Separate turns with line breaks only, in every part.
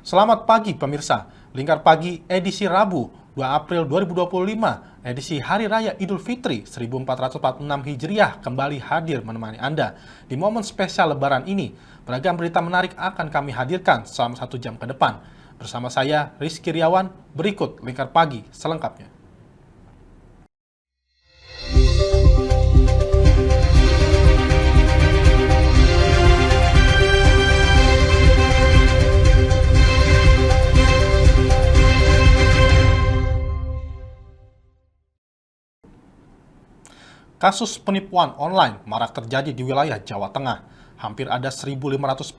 Selamat pagi pemirsa, Lingkar Pagi edisi Rabu 2 April 2025, edisi Hari Raya Idul Fitri 1446 Hijriah kembali hadir menemani Anda. Di momen spesial Lebaran ini, beragam berita menarik akan kami hadirkan selama 1 jam ke depan. Bersama saya, Rizky Riawan, berikut Lingkar Pagi selengkapnya. Kasus penipuan online marak terjadi di wilayah Jawa Tengah. Hampir ada 1.500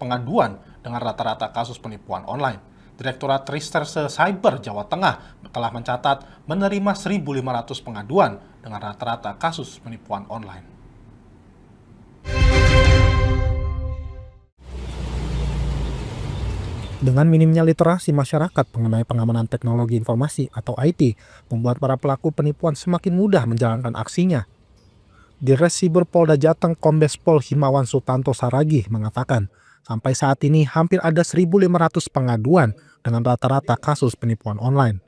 pengaduan dengan rata-rata kasus penipuan online. Direktorat Reserse Cyber Jawa Tengah telah mencatat menerima 1.500 pengaduan dengan rata-rata kasus penipuan online.
Dengan minimnya literasi masyarakat mengenai pengamanan teknologi informasi atau IT, membuat para pelaku penipuan semakin mudah menjalankan aksinya. Dirres Siber Polda Jateng Kombes Pol Himawan Sutanto Saragih mengatakan, sampai saat ini hampir ada 1.500 pengaduan dengan rata-rata kasus penipuan online.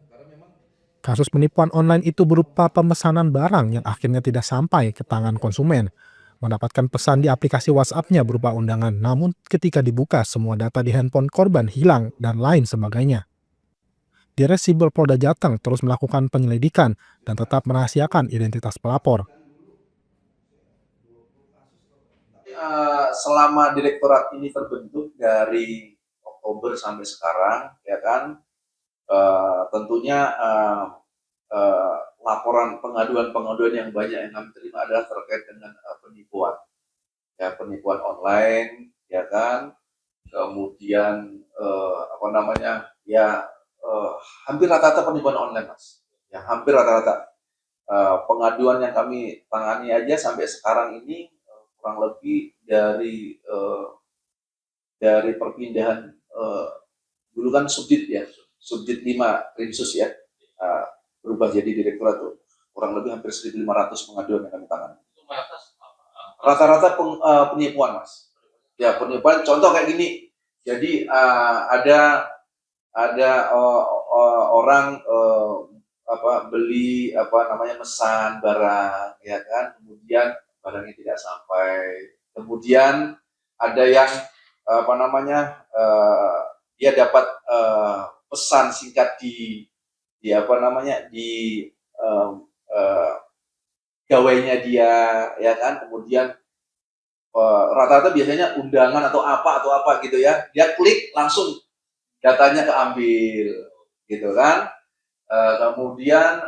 Kasus penipuan online itu berupa pemesanan barang yang akhirnya tidak sampai ke tangan konsumen, mendapatkan pesan di aplikasi WhatsApp-nya berupa undangan, namun ketika dibuka semua data di handphone korban hilang dan lain sebagainya. Dirres Siber Polda Jateng terus melakukan penyelidikan dan tetap merahasiakan identitas pelapor.
Selama direktorat ini terbentuk dari Oktober sampai sekarang, ya kan, tentunya laporan pengaduan yang banyak yang kami terima adalah terkait dengan penipuan, ya penipuan online, ya kan, kemudian hampir rata-rata penipuan online, mas, ya hampir rata-rata. Pengaduan yang kami tangani aja sampai sekarang ini kurang lebih dari perpindahan dulu kan subdit 5 Krimsus ya, berubah jadi direktorat tuh kurang lebih hampir 1.500 pengaduan yang kami tangani. Rata-rata penipuan, mas. Ya penipuan. Contoh kayak gini. Jadi ada orang beli mesan barang, ya kan, kemudian barangnya tidak sampai, kemudian ada yang dia dapat pesan singkat di gawainya dia, ya kan, kemudian rata-rata biasanya undangan atau apa gitu ya, dia klik langsung datanya keambil gitu kan. Kemudian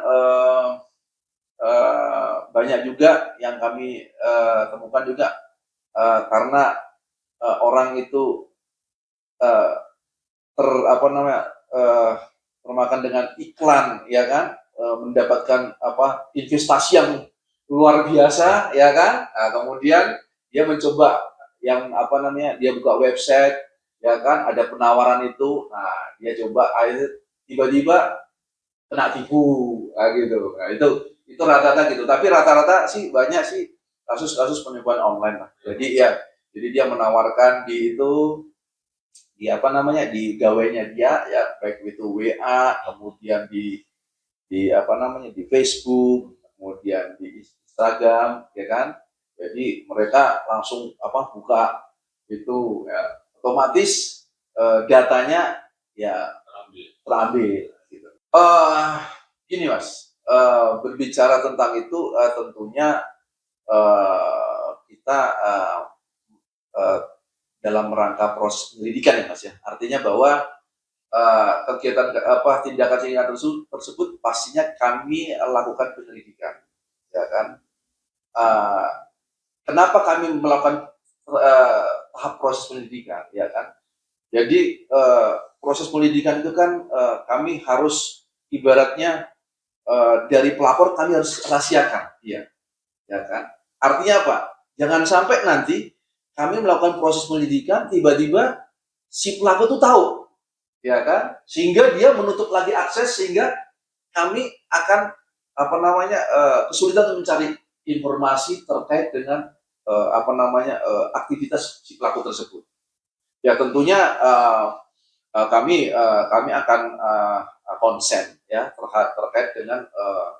banyak juga yang kami temukan juga karena orang itu termakan dengan iklan, ya kan, mendapatkan investasi yang luar biasa, ya kan. Nah, kemudian dia mencoba yang dia buka website, ya kan, ada penawaran itu, nah dia coba, tiba-tiba kena tipu, gitu. Nah, itu rata-rata gitu. Tapi rata-rata sih banyak sih kasus-kasus penipuan online lah. Jadi dia menawarkan di gawainya dia, ya baik itu WA, kemudian di Facebook, kemudian di Instagram, ya kan. Jadi mereka langsung buka itu, ya, otomatis datanya ya terambil gitu. Gini mas, berbicara tentang itu tentunya kita dalam rangka proses penyelidikan ya mas ya, artinya bahwa kegiatan tindakan tersebut pastinya kami lakukan penyelidikan, ya kan. Kenapa kami melakukan tahap proses penyelidikan, ya kan. Jadi proses penyelidikan itu kan kami harus ibaratnya dari pelapor kami harus rahasiakan, ya kan. Artinya apa? Jangan sampai nanti kami melakukan proses penyelidikan tiba-tiba si pelaku itu tahu, ya kan, sehingga dia menutup lagi akses, sehingga kami akan kesulitan untuk mencari informasi terkait dengan aktivitas si pelaku tersebut. Ya tentunya kami akan konsen ya terkait dengan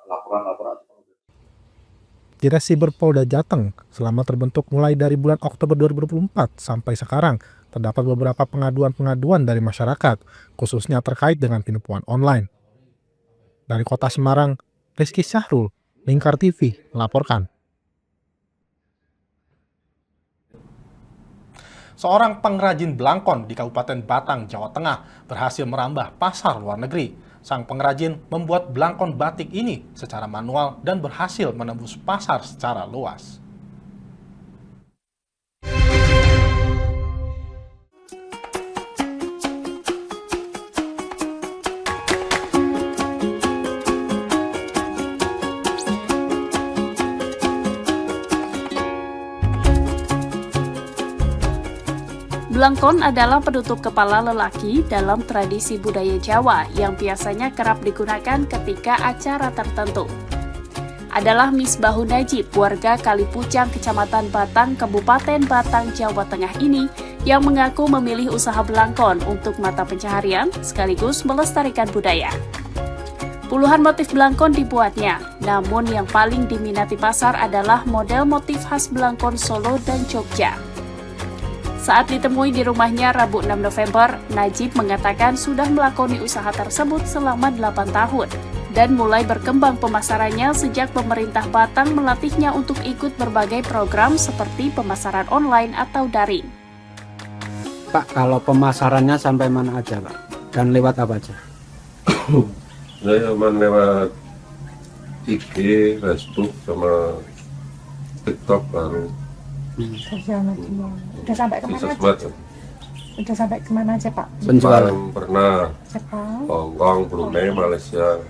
laporan-laporan.
Dinas Siber Polda Jateng selama terbentuk mulai dari bulan Oktober 2024 sampai sekarang, terdapat beberapa pengaduan-pengaduan dari masyarakat, khususnya terkait dengan penipuan online. Dari Kota Semarang, Rizky Syahrul, Lingkar TV, melaporkan.
Seorang pengrajin belangkon di Kabupaten Batang, Jawa Tengah berhasil merambah pasar luar negeri. Sang pengrajin membuat belangkon batik ini secara manual dan berhasil menembus pasar secara luas.
Belangkon adalah penutup kepala lelaki dalam tradisi budaya Jawa yang biasanya kerap digunakan ketika acara tertentu. Adalah Misbahun Najib, warga Kalipucang, Kecamatan Batang, Kabupaten Batang, Jawa Tengah ini yang mengaku memilih usaha belangkon untuk mata pencaharian sekaligus melestarikan budaya. Puluhan motif belangkon dibuatnya, namun yang paling diminati pasar adalah model motif khas belangkon Solo dan Jogja. Saat ditemui di rumahnya Rabu 6 November, Najib mengatakan sudah melakoni usaha tersebut selama 8 tahun dan mulai berkembang pemasarannya sejak pemerintah Batang melatihnya untuk ikut berbagai program seperti pemasaran online atau daring.
Pak, kalau pemasarannya sampai mana aja, Pak? Dan lewat apa aja?
Saya cuma lewat IG, Facebook, sama TikTok baru.
Sosial media. Udah sampai kemana aja? Udah sampai kemana aja, Pak?
Penjualan
Pernah
Jepang.
Hongkong, Brunei, Malaysia.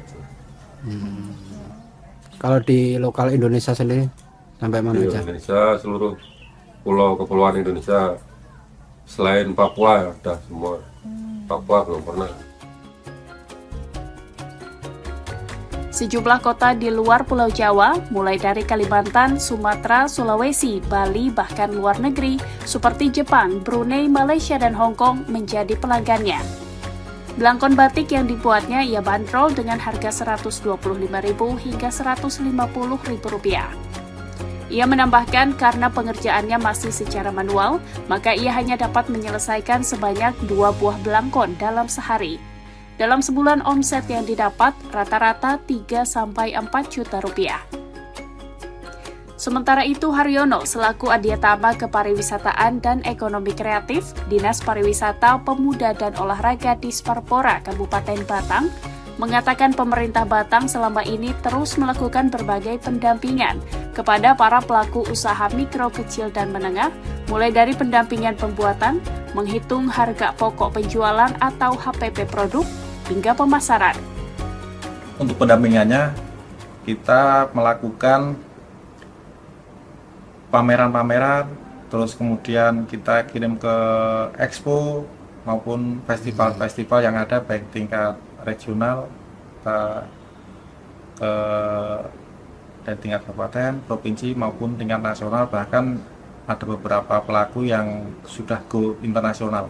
Kalau di lokal Indonesia sendiri sampai mana
Di
aja?
Indonesia, seluruh kepulauan Indonesia. Selain Papua ya udah semua. Papua belum pernah.
Sejumlah kota di luar Pulau Jawa, mulai dari Kalimantan, Sumatera, Sulawesi, Bali, bahkan luar negeri, seperti Jepang, Brunei, Malaysia, dan Hong Kong menjadi pelanggannya. Belangkon batik yang dibuatnya ia bandrol dengan harga Rp125.000 hingga Rp150.000. Ia menambahkan karena pengerjaannya masih secara manual, maka ia hanya dapat menyelesaikan sebanyak 2 buah belangkon dalam sehari. Dalam sebulan omset yang didapat rata-rata 3-4 juta rupiah. Sementara itu Haryono selaku Adiatama Kepariwisataan dan Ekonomi Kreatif Dinas Pariwisata, Pemuda dan Olahraga Disparpora Kabupaten Batang mengatakan pemerintah Batang selama ini terus melakukan berbagai pendampingan kepada para pelaku usaha mikro, kecil, dan menengah, mulai dari pendampingan pembuatan, menghitung harga pokok penjualan atau HPP produk, hingga pemasaran.
Untuk pendampingannya, kita melakukan pameran-pameran, terus kemudian kita kirim ke expo maupun festival-festival yang ada baik tingkat regional dan tingkat kabupaten, provinsi maupun tingkat nasional, bahkan ada beberapa pelaku yang sudah go internasional.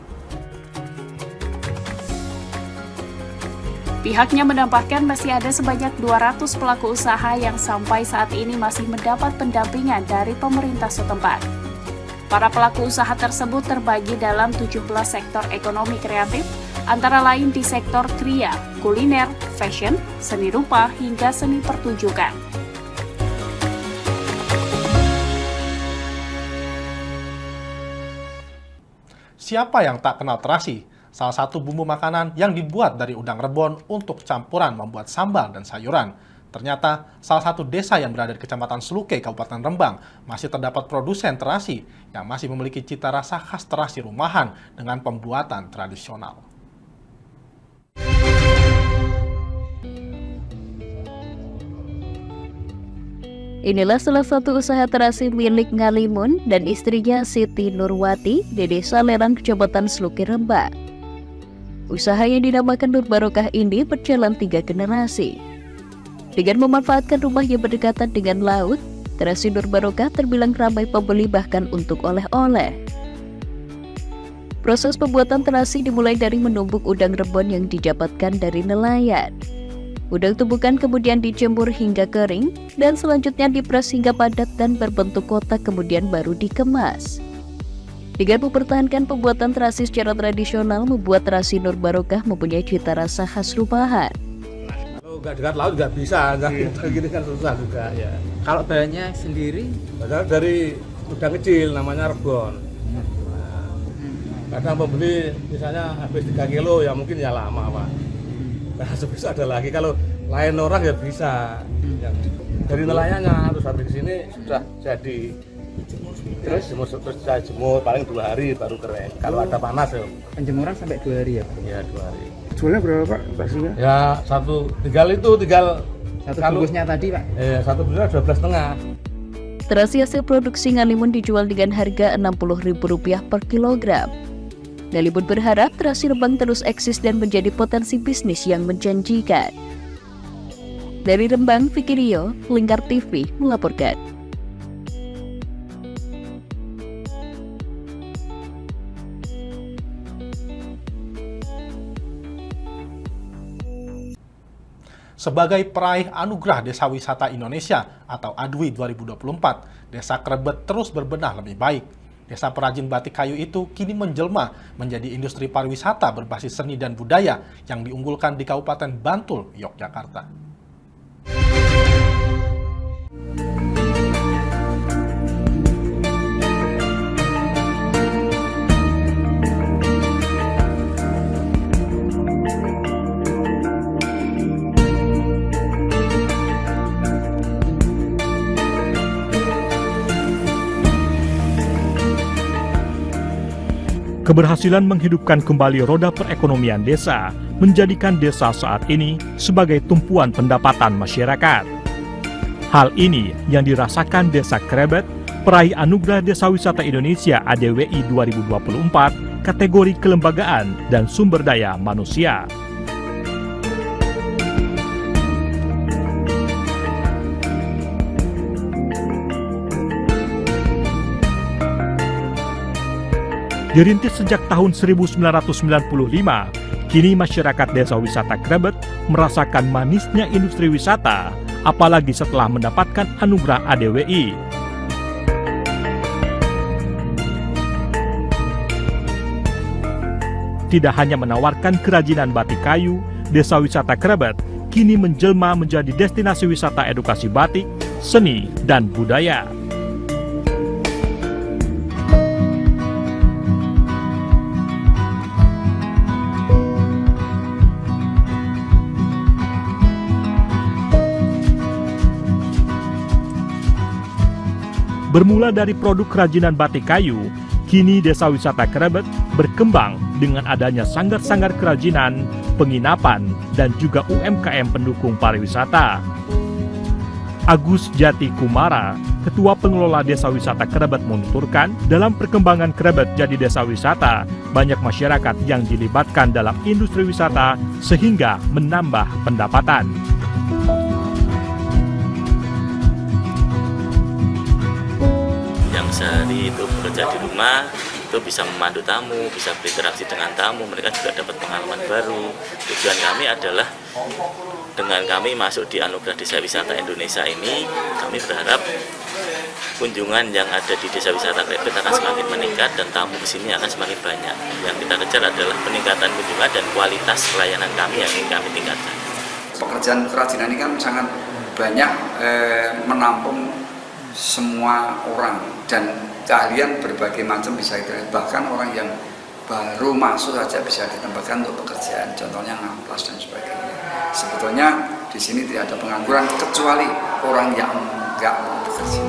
Pihaknya menambahkan masih ada sebanyak 200 pelaku usaha yang sampai saat ini masih mendapat pendampingan dari pemerintah setempat. Para pelaku usaha tersebut terbagi dalam 17 sektor ekonomi kreatif, antara lain di sektor kria, kuliner, fashion, seni rupa, hingga seni pertunjukan.
Siapa yang tak kenal terasi? Salah satu bumbu makanan yang dibuat dari udang rebon untuk campuran membuat sambal dan sayuran. Ternyata, salah satu desa yang berada di Kecamatan Seluke, Kabupaten Rembang, masih terdapat produsen terasi yang masih memiliki cita rasa khas terasi rumahan dengan pembuatan tradisional.
Inilah salah satu usaha terasi milik Ngalimun dan istrinya Siti Nurwati di Desa Lerang, Kecamatan Seluke, Rembang. Usaha yang dinamakan Nur Barokah ini berjalan 3 generasi. Dengan memanfaatkan rumah yang berdekatan dengan laut, terasi Nur Barokah terbilang ramai pembeli bahkan untuk oleh-oleh. Proses pembuatan terasi dimulai dari menumbuk udang rebon yang didapatkan dari nelayan. Udang tumbukan kemudian dijemur hingga kering dan selanjutnya dipres hingga padat dan berbentuk kotak, kemudian baru dikemas. Dengan mempertahankan pembuatan terasi secara tradisional, membuat terasi Nur Barokah mempunyai cita rasa khas rumahan.
Kalau nggak dekat laut nggak bisa, gini kan susah juga ya.
Kalau bahannya sendiri?
Padahal dari udang kecil namanya rebon. Kadang pembeli misalnya habis 3 kilo ya mungkin ya lama Pak. Nah sebisa ada lagi, kalau lain orang ya bisa. Yang dari nelayannya terus habis ke sini sudah jadi. Terus saya jemur paling 2 hari baru kering. Kalau ada panas ya.
Penjemuran sampai 2 hari ya Pak?
Iya 2 hari.
Jualnya berapa Pak baksonya?
Ya tinggal
satu bungkusnya tadi Pak?
Satu bungkusnya 12,5.
Terasi hasil produksi Ngalimun dijual dengan harga Rp60.000 per kilogram. Ngalimun berharap terasi Rembang terus eksis dan menjadi potensi bisnis yang menjanjikan. Dari Rembang, Vicky Rio, Lingkar TV melaporkan.
Sebagai peraih Anugerah Desa Wisata Indonesia atau ADWI 2024, Desa Krebet terus berbenah lebih baik. Desa perajin batik kayu itu kini menjelma menjadi industri pariwisata berbasis seni dan budaya yang diunggulkan di Kabupaten Bantul, Yogyakarta.
Keberhasilan menghidupkan kembali roda perekonomian desa menjadikan desa saat ini sebagai tumpuan pendapatan masyarakat. Hal ini yang dirasakan Desa Krebet, peraih Anugerah Desa Wisata Indonesia ADWI 2024, kategori kelembagaan dan sumber daya manusia. Dirintis sejak tahun 1995, kini masyarakat Desa Wisata Krebet merasakan manisnya industri wisata, apalagi setelah mendapatkan anugerah ADWI. Tidak hanya menawarkan kerajinan batik kayu, Desa Wisata Krebet kini menjelma menjadi destinasi wisata edukasi batik, seni, dan budaya. Bermula dari produk kerajinan batik kayu, kini Desa Wisata Krebet berkembang dengan adanya sanggar-sanggar kerajinan, penginapan, dan juga UMKM pendukung pariwisata. Agus Jati Kumara, Ketua Pengelola Desa Wisata Krebet menuturkan, dalam perkembangan Krebet jadi desa wisata, banyak masyarakat yang dilibatkan dalam industri wisata sehingga menambah pendapatan.
Sehari itu bekerja di rumah, itu bisa memandu tamu, bisa berinteraksi dengan tamu, mereka juga dapat pengalaman baru. Tujuan kami adalah dengan kami masuk di Anugerah Desa Wisata Indonesia ini, kami berharap kunjungan yang ada di Desa Wisata Krebet akan semakin meningkat dan tamu di sini akan semakin banyak. Yang kita kejar adalah peningkatan kunjungan dan kualitas pelayanan kami yang ingin kami tingkatkan.
Pekerjaan kerajinan ini kan sangat banyak menampung semua orang dan keahlian berbagai macam bisa kita, bahkan orang yang baru masuk saja bisa ditempatkan untuk pekerjaan, contohnya ngamplas dan sebagainya. Sebetulnya di sini tidak ada pengangguran kecuali orang yang nggak mau bekerja.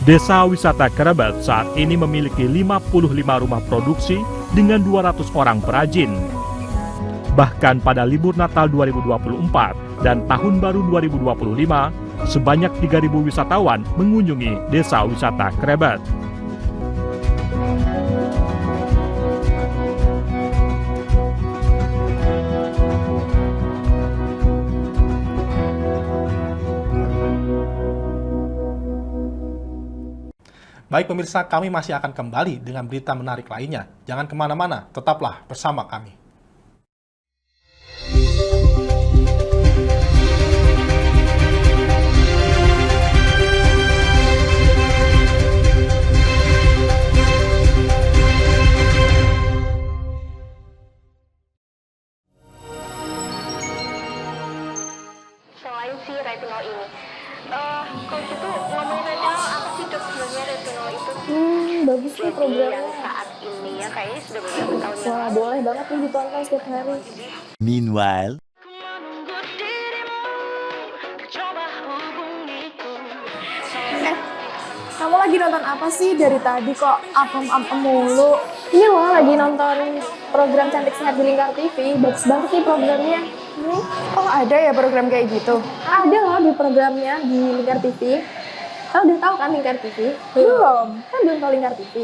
Desa Wisata Krebet saat ini memiliki 55 rumah produksi dengan 200 orang perajin. Bahkan pada libur Natal 2024 dan Tahun Baru 2025, sebanyak 3.000 wisatawan mengunjungi Desa Wisata Krebet.
Baik pemirsa, kami masih akan kembali dengan berita menarik lainnya. Jangan kemana-mana, tetaplah bersama kami.
Selain si retinol ini, kalau gitu ngomongin retinol, apa sih dok sebenarnya retinol itu?
Bagus nih programnya.
Yang saat ini ya kayaknya sudah beberapa tahun yang
Wah,
lalu.
boleh banget nih ditonton setiap hari.
Meanwhile,
Kamu lagi nonton apa sih dari tadi kok apem-apem mulu? Ini loh lagi nonton program Cantik Sehat di Lingkar TV. Bagus banget nih programnya. Oh ada ya program kayak gitu? Ada loh di programnya di Lingkar TV. Kamu udah tahu kan Lingkar TV? Belum. Kan belum tahu Lingkar TV.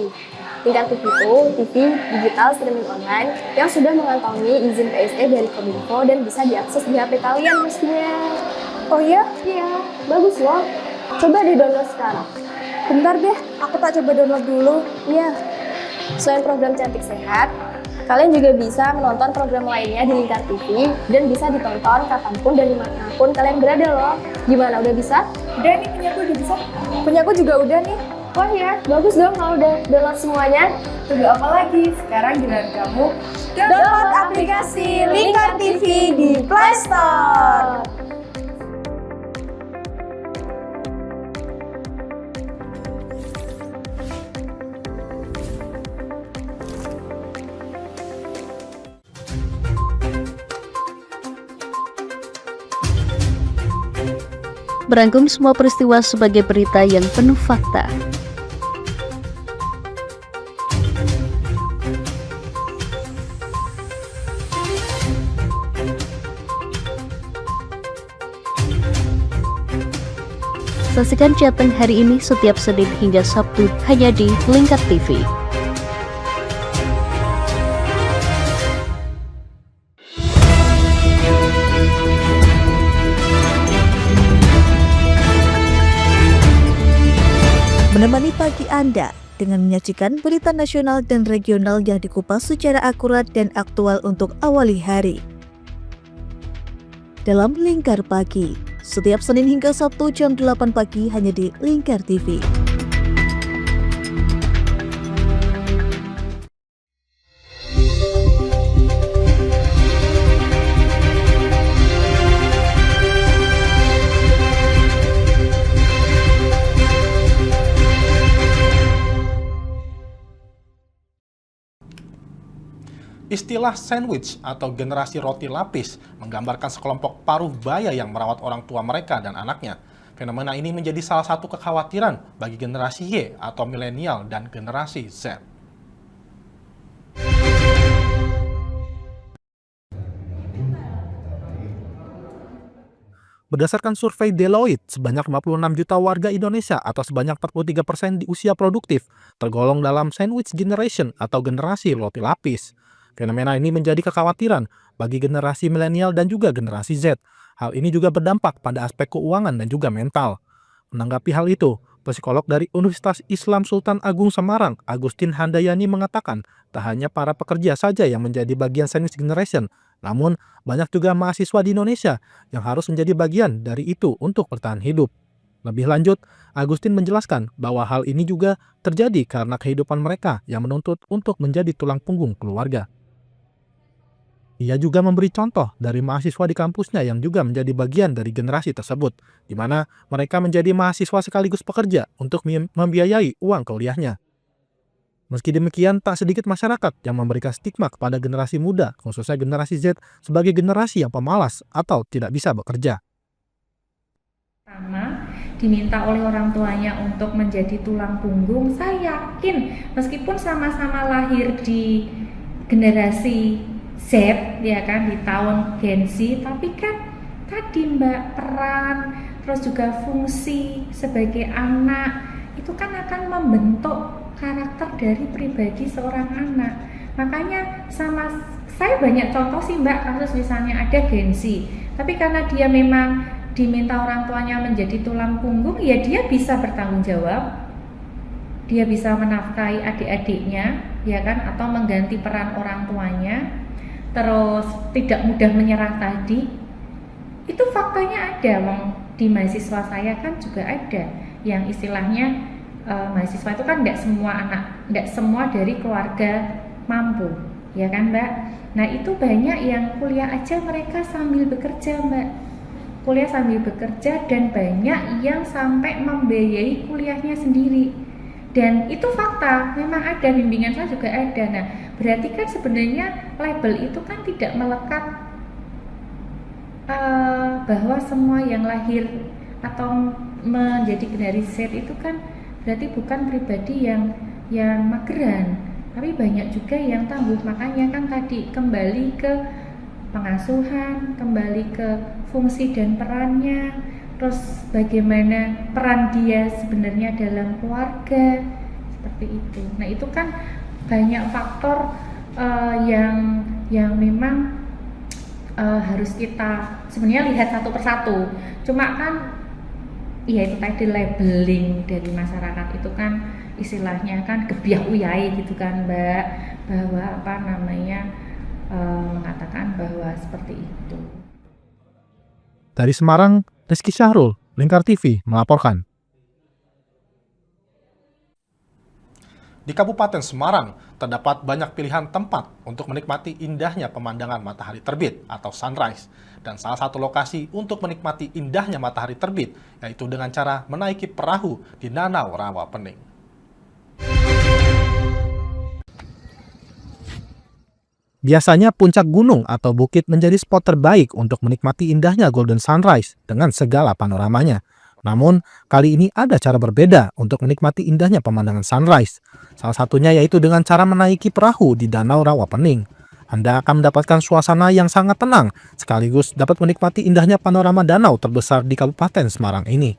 Lingkar TV itu TV digital streaming online yang sudah mengantongi izin PSE dari Kominfo dan bisa diakses di HP kalian mestinya. Oh iya? Iya, bagus loh. Coba di-download sekarang. Bentar deh, aku tak coba download dulu. Iya. Selain program Cantik Sehat, kalian juga bisa menonton program lainnya di Lingkar TV dan bisa ditonton kapanpun dan dimanapun kalian berada loh. Gimana, udah bisa? Udah nih, punyaku udah bisa. Punyaku juga udah nih. Wah ya, bagus dong kalau udah download semuanya. Tunggu apa lagi? Sekarang giliran kamu download aplikasi Lingkar TV di Play Store.
Merangkum semua peristiwa sebagai berita yang penuh fakta. Saksikan Jateng hari ini setiap Senin hingga Sabtu hanya di Lingkar TV.
Menemani pagi Anda dengan menyajikan berita nasional dan regional yang dikupas secara akurat dan aktual untuk awali hari. Dalam Lingkar Pagi, setiap Senin hingga Sabtu jam 8 pagi hanya di Lingkar TV.
Istilah sandwich atau generasi roti lapis menggambarkan sekelompok paruh baya yang merawat orang tua mereka dan anaknya. Fenomena ini menjadi salah satu kekhawatiran bagi generasi Y atau milenial dan generasi Z.
Berdasarkan survei Deloitte, sebanyak 56 juta warga Indonesia atau sebanyak 43% di usia produktif tergolong dalam sandwich generation atau generasi roti lapis. Fenomena ini menjadi kekhawatiran bagi generasi milenial dan juga generasi Z. Hal ini juga berdampak pada aspek keuangan dan juga mental. Menanggapi hal itu, psikolog dari Universitas Islam Sultan Agung Semarang, Agustin Handayani mengatakan, tak hanya para pekerja saja yang menjadi bagian sandwich generation, namun banyak juga mahasiswa di Indonesia yang harus menjadi bagian dari itu untuk bertahan hidup. Lebih lanjut, Agustin menjelaskan bahwa hal ini juga terjadi karena kehidupan mereka yang menuntut untuk menjadi tulang punggung keluarga. Ia juga memberi contoh dari mahasiswa di kampusnya yang juga menjadi bagian dari generasi tersebut, di mana mereka menjadi mahasiswa sekaligus pekerja untuk membiayai uang kuliahnya. Meski demikian, tak sedikit masyarakat yang memberikan stigma kepada generasi muda, khususnya generasi Z, sebagai generasi yang pemalas atau tidak bisa bekerja.
Pertama, diminta oleh orang tuanya untuk menjadi tulang punggung. Saya yakin meskipun sama-sama lahir di generasi Z, ya kan, di tahun Gen Z, tapi kan tadi Mbak, peran terus juga fungsi sebagai anak itu kan akan membentuk karakter dari pribadi seorang anak. Makanya sama saya banyak contoh sih Mbak, kasus misalnya ada Gen Z, tapi karena dia memang diminta orang tuanya menjadi tulang punggung, ya dia bisa bertanggung jawab dia bisa menafkahi adik-adiknya, ya kan, atau mengganti peran orang tuanya, terus tidak mudah menyerah tadi, itu faktanya ada. Di mahasiswa saya kan juga ada yang istilahnya mahasiswa itu kan tidak semua dari keluarga mampu, ya kan Mbak. Nah itu banyak yang kuliah aja mereka sambil bekerja Mbak, kuliah sambil bekerja, dan banyak yang sampai membiayai kuliahnya sendiri. Dan itu fakta, memang ada, bimbingan saya juga ada. Nah, berarti kan sebenarnya label itu kan tidak melekat bahwa semua yang lahir atau menjadi generasi Z itu kan berarti bukan pribadi yang mageran, tapi banyak juga yang tangguh. Makanya kan tadi kembali ke pengasuhan, kembali ke fungsi dan perannya, terus bagaimana peran dia sebenarnya dalam keluarga, seperti itu. Nah itu kan banyak faktor yang memang harus kita sebenarnya lihat satu persatu. Cuma kan ya itu tadi labeling dari masyarakat itu kan istilahnya kan gebiah uyai gitu kan Mbak, bahwa mengatakan bahwa seperti itu.
Dari Semarang, Rizky Syahrul, Lingkar TV melaporkan.
Di Kabupaten Semarang, terdapat banyak pilihan tempat untuk menikmati indahnya pemandangan matahari terbit atau sunrise. Dan salah satu lokasi untuk menikmati indahnya matahari terbit, yaitu dengan cara menaiki perahu di Danau Rawapening.
Biasanya puncak gunung atau bukit menjadi spot terbaik untuk menikmati indahnya golden sunrise dengan segala panoramanya. Namun, kali ini ada cara berbeda untuk menikmati indahnya pemandangan sunrise. Salah satunya yaitu dengan cara menaiki perahu di Danau Rawapening. Anda akan mendapatkan suasana yang sangat tenang, sekaligus dapat menikmati indahnya panorama danau terbesar di Kabupaten Semarang ini.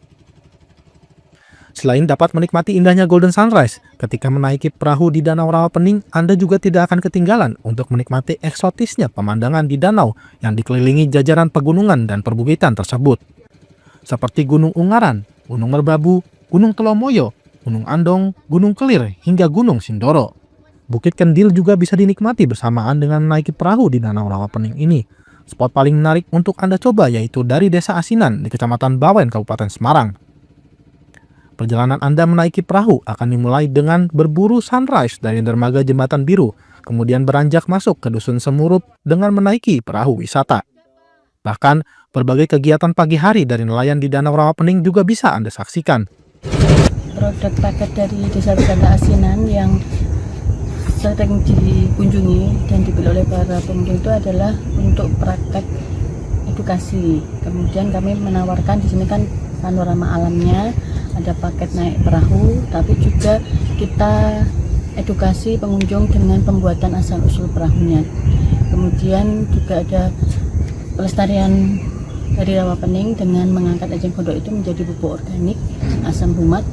Selain dapat menikmati indahnya golden sunrise, ketika menaiki perahu di Danau Rawapening, Anda juga tidak akan ketinggalan untuk menikmati eksotisnya pemandangan di danau yang dikelilingi jajaran pegunungan dan perbukitan tersebut. Seperti Gunung Ungaran, Gunung Merbabu, Gunung Telomoyo, Gunung Andong, Gunung Kelir, hingga Gunung Sindoro. Bukit Kendil juga bisa dinikmati bersamaan dengan menaiki perahu di Danau Rawapening ini. Spot paling menarik untuk Anda coba yaitu dari Desa Asinan di Kecamatan Bawen, Kabupaten Semarang. Perjalanan Anda menaiki perahu akan dimulai dengan berburu sunrise dari dermaga Jembatan Biru, kemudian beranjak masuk ke Dusun Semurup dengan menaiki perahu wisata. Bahkan, berbagai kegiatan pagi hari dari nelayan di Danau Rawapening juga bisa Anda saksikan.
Produk paket dari Desa Wisata Asinan yang sering dikunjungi dan dibeli oleh para pengunjung itu adalah untuk praktek edukasi. Kemudian kami menawarkan di sini kan panorama alamnya, ada paket naik perahu, tapi juga kita edukasi pengunjung dengan pembuatan asal-usul perahunya. Kemudian juga ada pelestarian dari Rawapening dengan mengangkat enceng gondok itu menjadi pupuk organik, asam humat,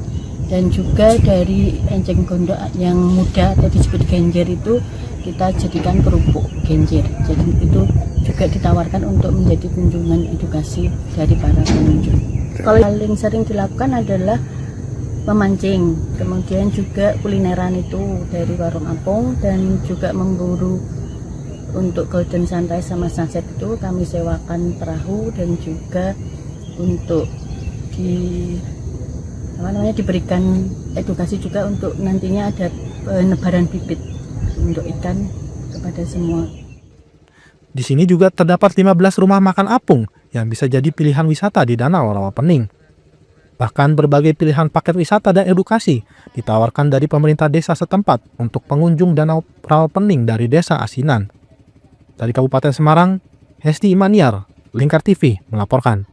dan juga dari enceng gondok yang muda atau disebut genjer itu kita jadikan kerupuk genjer. Jadi itu juga ditawarkan untuk menjadi kunjungan edukasi dari para pengunjung. Kalau paling sering dilakukan adalah memancing, kemudian juga kulineran itu dari warung apung, dan juga memburu untuk golden sunrise sama sunset itu kami sewakan perahu, dan juga untuk diberikan edukasi juga untuk nantinya ada penebaran bibit untuk ikan kepada semua.
Di sini juga terdapat 15 rumah makan apung yang bisa jadi pilihan wisata di Danau Rawapening. Bahkan berbagai pilihan paket wisata dan edukasi ditawarkan dari pemerintah desa setempat untuk pengunjung Danau Rawapening dari Desa Asinan. Dari Kabupaten Semarang, Hesti Imaniar, Lingkar TV melaporkan.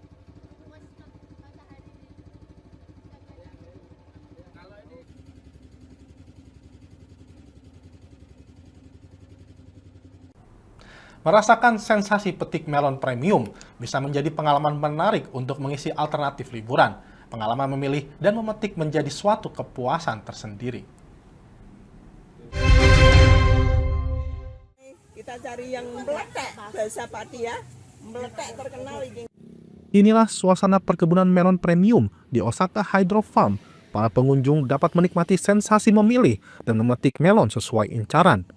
Merasakan sensasi petik melon premium bisa menjadi pengalaman menarik untuk mengisi alternatif liburan. Pengalaman memilih dan memetik menjadi suatu kepuasan tersendiri.
Kita cari yang meletek, bahasa Pati ya, meletek terkenal ini.
Inilah suasana perkebunan melon premium di Osaka Hydro Farm, Para pengunjung dapat menikmati sensasi memilih dan memetik melon sesuai incaran.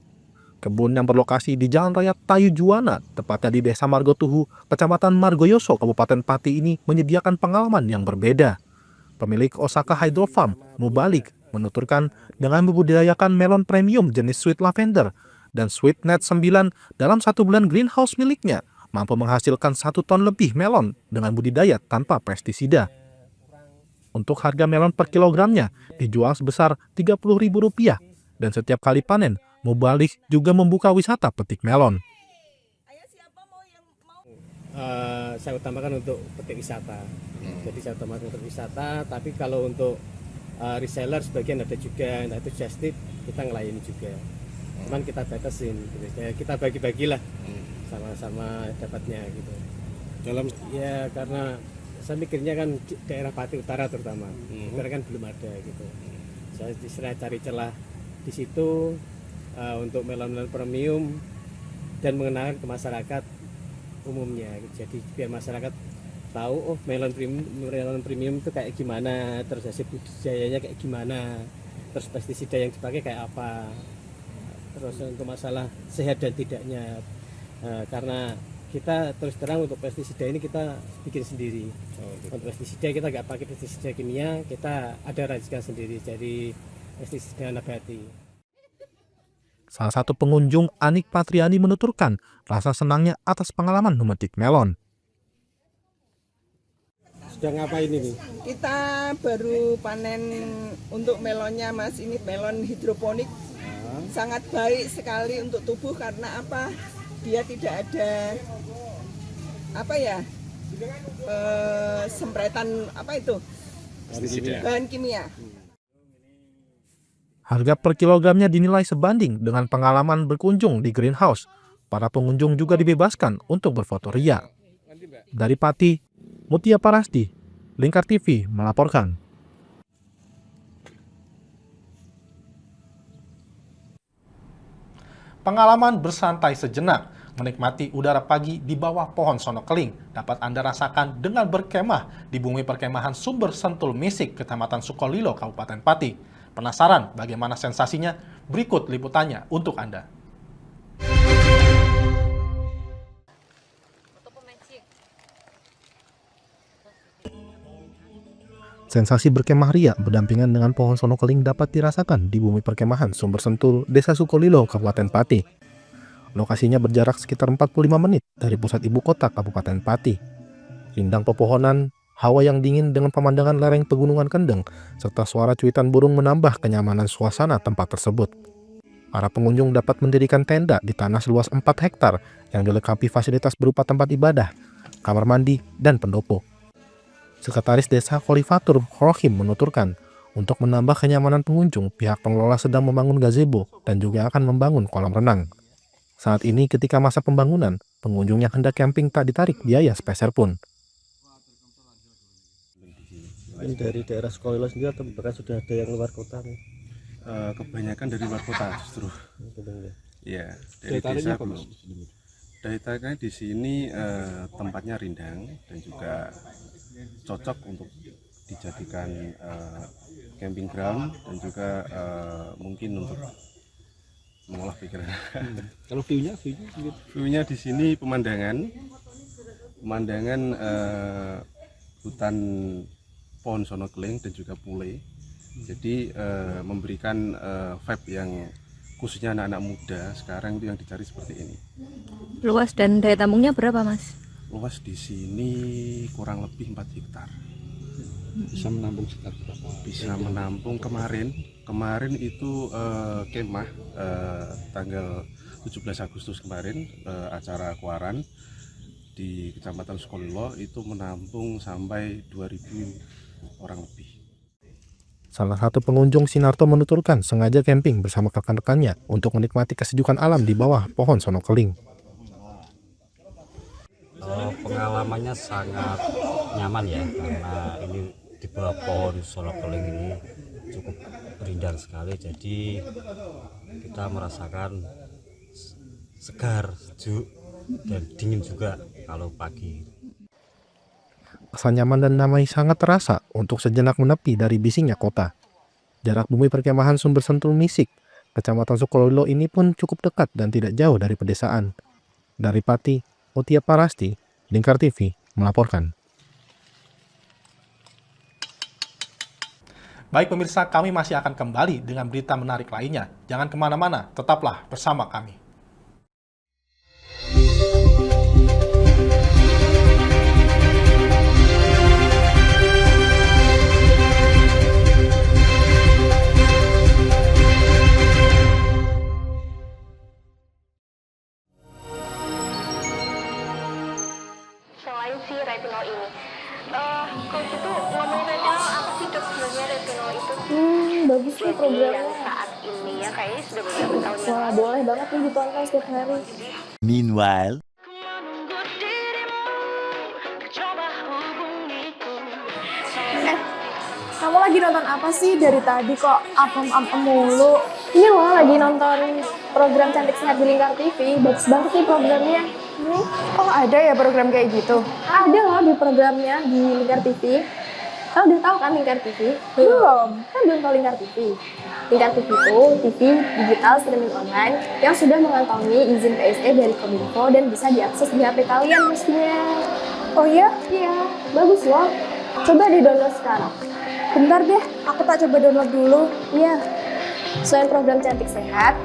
Kebun yang berlokasi di Jalan Raya Tayu Juwana, tepatnya di Desa Margotuhu, Kecamatan Margoyoso, Kabupaten Pati ini menyediakan pengalaman yang berbeda. Pemilik Osaka Hydro Farm, Mubalik, menuturkan dengan membudidayakan melon premium jenis sweet lavender dan sweet net 9 dalam 1 bulan greenhouse miliknya, mampu menghasilkan 1 ton lebih melon dengan budidaya tanpa pestisida. Untuk harga melon per kilogramnya dijual sebesar Rp30.000 dan setiap kali panen, Mubalik juga membuka wisata petik melon.
Saya utamakan untuk petik wisata. Jadi saya utamakan untuk wisata, tapi kalau untuk reseller sebagian ada juga, nah itu just tip kita ngelayani juga. Cuman kita batasin, gitu. Kita bagi-bagilah sama-sama dapatnya gitu. Ya karena saya mikirnya kan daerah Pati Utara terutama, karena kan belum ada gitu. Saya cari celah di situ untuk melon-melon premium dan mengenalkan ke masyarakat umumnya. Jadi biar masyarakat tahu, oh melon premium itu kayak gimana, terus hasil budidayanya kayak gimana, terus pestisida yang dipakai kayak apa, terus untuk masalah sehat dan tidaknya. Karena kita terus terang untuk pestisida ini kita bikin sendiri. Untuk pestisida kita nggak pakai pestisida kimia, kita ada racikan sendiri dari pestisida nabati.
Salah satu pengunjung, Anik Patriani, menuturkan rasa senangnya atas pengalaman memetik melon.
Sudah ngapain ini?
Kita baru panen untuk melonnya, Mas. Ini melon hidroponik. Sangat baik sekali untuk tubuh karena apa? Dia tidak ada sempretan bahan kimia.
Harga per kilogramnya dinilai sebanding dengan pengalaman berkunjung di greenhouse. Para pengunjung juga dibebaskan untuk berfoto ria. Dari Pati, Mutia Parasdi, Lingkar TV melaporkan.
Pengalaman bersantai sejenak, menikmati udara pagi di bawah pohon sono keling dapat Anda rasakan dengan berkemah di bumi perkemahan Sumber Sentul Misik, Kecamatan Sukolilo, Kabupaten Pati. Penasaran bagaimana sensasinya? Berikut liputannya untuk Anda.
Sensasi berkemah ria berdampingan dengan pohon sono keling dapat dirasakan di bumi perkemahan Sumber Sentul, Desa Sukolilo, Kabupaten Pati. Lokasinya berjarak sekitar 45 menit dari pusat ibu kota Kabupaten Pati. Rindang pepohonan, hawa yang dingin dengan pemandangan lereng pegunungan Kendeng, serta suara cuitan burung menambah kenyamanan suasana tempat tersebut. Para pengunjung dapat mendirikan tenda di tanah seluas 4 hektar yang dilengkapi fasilitas berupa tempat ibadah, kamar mandi, dan pendopo. Sekretaris Desa Khalifatur Rohim menuturkan, untuk menambah kenyamanan pengunjung, pihak pengelola sedang membangun gazebo dan juga akan membangun kolam renang. Saat ini ketika masa pembangunan, pengunjung yang hendak camping tak ditarik biaya sepeser pun.
Ini dari daerah Sukolilo sendiri atau bekas sudah ada yang luar kota nih?
Kebanyakan dari luar kota justru. Ya, dari desa belum. Daya tariknya di sini tempatnya rindang dan juga cocok untuk dijadikan camping ground dan juga mungkin untuk mengolah pikiran.
Kalau view-nya
di sini pemandangan hutan pohon sono keling dan juga pule. Jadi memberikan vibe yang khususnya anak-anak muda sekarang itu yang dicari seperti ini.
Luas dan daya tampungnya berapa, Mas?
Luas di sini kurang lebih 4 hektar.
Bisa menampung sekitar berapa?
Bisa menampung kemarin itu kemah tanggal 17 Agustus kemarin acara kuaran di Kecamatan Sukolilo itu menampung sampai 2.000 orang lebih.
Salah satu pengunjung, Sinarto, menuturkan sengaja camping bersama rekan-rekannya untuk menikmati kesejukan alam di bawah pohon sono keling.
Pengalamannya sangat nyaman ya, karena ini di bawah pohon sono keling ini cukup rindang sekali, jadi kita merasakan segar, sejuk, dan dingin juga kalau pagi.
Rasa nyaman dan damai sangat terasa untuk sejenak menepi dari bisingnya kota. Jarak bumi perkemahan Sumber Sentul Misik, Kecamatan Sukolilo ini pun cukup dekat dan tidak jauh dari pedesaan. Dari Pati, Otia Parasti, Lingkar TV melaporkan.
Baik pemirsa, kami masih akan kembali dengan berita menarik lainnya. Jangan kemana-mana, tetaplah bersama kami.
Selain si retinol ini, kalau gitu ngomongin retinol, apa sih dok sebenarnya retinol itu?
Bagus nih programnya.
Yang saat ini ya kayaknya sudah beberapa tahun yang
Wah,
lalu.
boleh banget nih ditonton setiap hari.
Meanwhile,
Kamu lagi nonton apa sih dari tadi kok apem-apem mulu? Ini loh lagi nonton program Cantik Sehat di Lingkar TV. Bagus banget nih programnya. Oh ada ya program kayak gitu? Ada loh di programnya di Lingkar TV. Kamu udah tahu kan Lingkar TV? Belum. Kan belum tahu Lingkar TV. Lingkar TV itu TV digital streaming online yang sudah mengantongi izin PSE dari Kominfo dan bisa diakses di HP kalian mestinya. Oh iya? Iya, bagus loh. Coba di download sekarang. Bentar deh, aku tak coba download dulu. Iya. Selain program Cantik Sehat,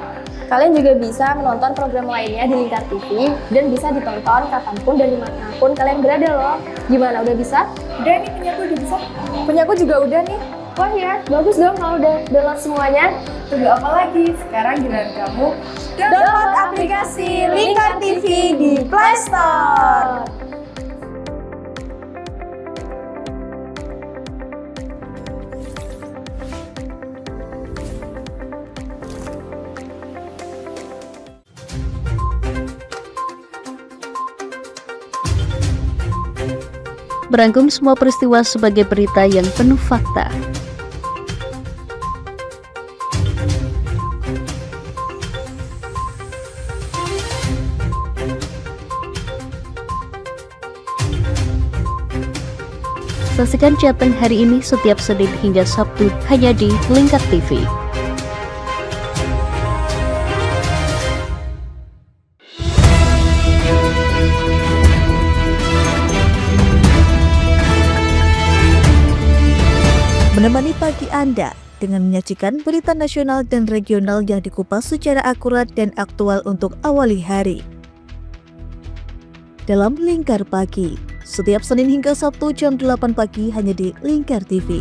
kalian juga bisa menonton program lainnya di Lingkar TV dan bisa ditonton kapanpun dan dimanapun kalian berada loh. Gimana, udah bisa? Udah nih, punyaku udah bisa. Punyaku juga udah nih. Wah ya, bagus dong kalau udah download semuanya. Tunggu apa lagi? Sekarang giliran kamu download aplikasi Lingkar TV di Play Store.
Merangkum semua peristiwa sebagai berita yang penuh fakta. Saksikan Jateng hari ini setiap Senin hingga Sabtu hanya di Lingkar TV.
Menemani pagi Anda dengan menyajikan berita nasional dan regional yang dikupas secara akurat dan aktual untuk awali hari. Dalam Lingkar Pagi, setiap Senin hingga Sabtu jam 8 pagi hanya di Lingkar TV.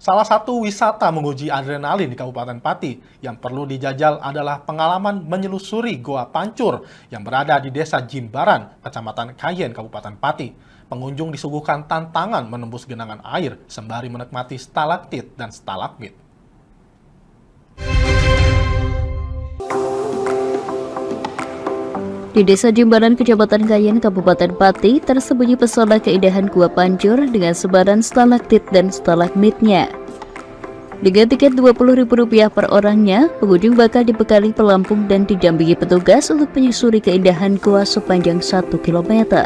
Salah satu wisata menguji adrenalin di Kabupaten Pati yang perlu dijajal adalah pengalaman menyelusuri Goa Pancur yang berada di Desa Jimbaran, Kecamatan Kayen, Kabupaten Pati. Pengunjung disuguhkan tantangan menembus genangan air sembari menikmati stalaktit dan stalagmit.
Di Desa Jimbaran, Kecamatan Kayen, Kabupaten Pati, tersembunyi pesona keindahan Gua Pancur dengan sebaran stalaktit dan stalagmitnya. Dengan tiket Rp20.000 per orangnya, pengunjung bakal dibekali pelampung dan didampingi petugas untuk menyusuri keindahan gua sepanjang 1 km.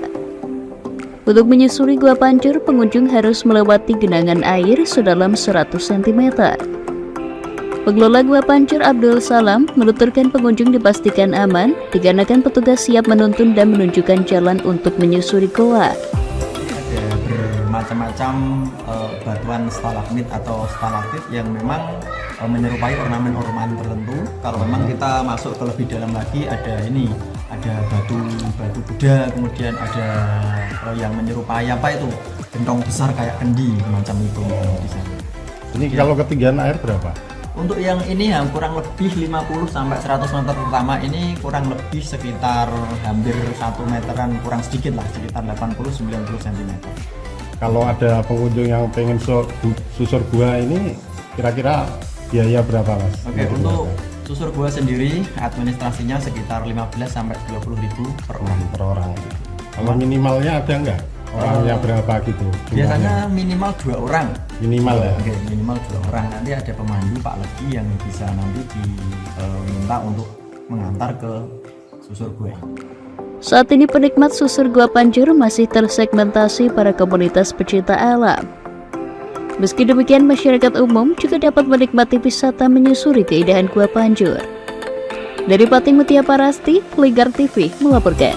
Untuk menyusuri Gua Pancur, pengunjung harus melewati genangan air sedalam 100 cm. Pengelola Gua Pancur Abdul Salam menuturkan pengunjung dipastikan aman dikarenakan petugas siap menuntun dan menunjukkan jalan untuk menyusuri goa.
Ada bermacam-macam batuan stalagmit atau stalaktit yang memang menyerupai ornamen-ornamen tertentu. Kalau memang kita masuk ke lebih dalam lagi, ada batu Buddha, kemudian ada yang menyerupai apa itu gentong besar kayak kendi macam itu di sana.
Ini kalau ketinggian air berapa?
Untuk yang ini kurang lebih 50 sampai 100 meter pertama ini kurang lebih sekitar hampir 1 meteran, kurang sedikit lah, sekitar 80-90 cm.
Kalau ada pengunjung yang pengen susur gua ini kira-kira biaya berapa Mas?
Oke, untuk Susur gua sendiri administrasinya sekitar 15 sampai 20 ribu per orang.
Per orang. Kalau minimalnya ada nggak? Orangnya berapa gitu?
Biasanya minimal 2 orang.
Minimal ya?
Oke, minimal 2 orang. Nanti ada pemandu Pak Legi yang bisa nanti diminta untuk mengantar ke susur gua.
Saat ini penikmat susur Gua Panjur masih tersegmentasi para komunitas pecinta alam. Meski demikian, masyarakat umum juga dapat menikmati wisata menyusuri keindahan Gua Panjur. Dari Pati Mutia Parasti, Lingkar TV melaporkan.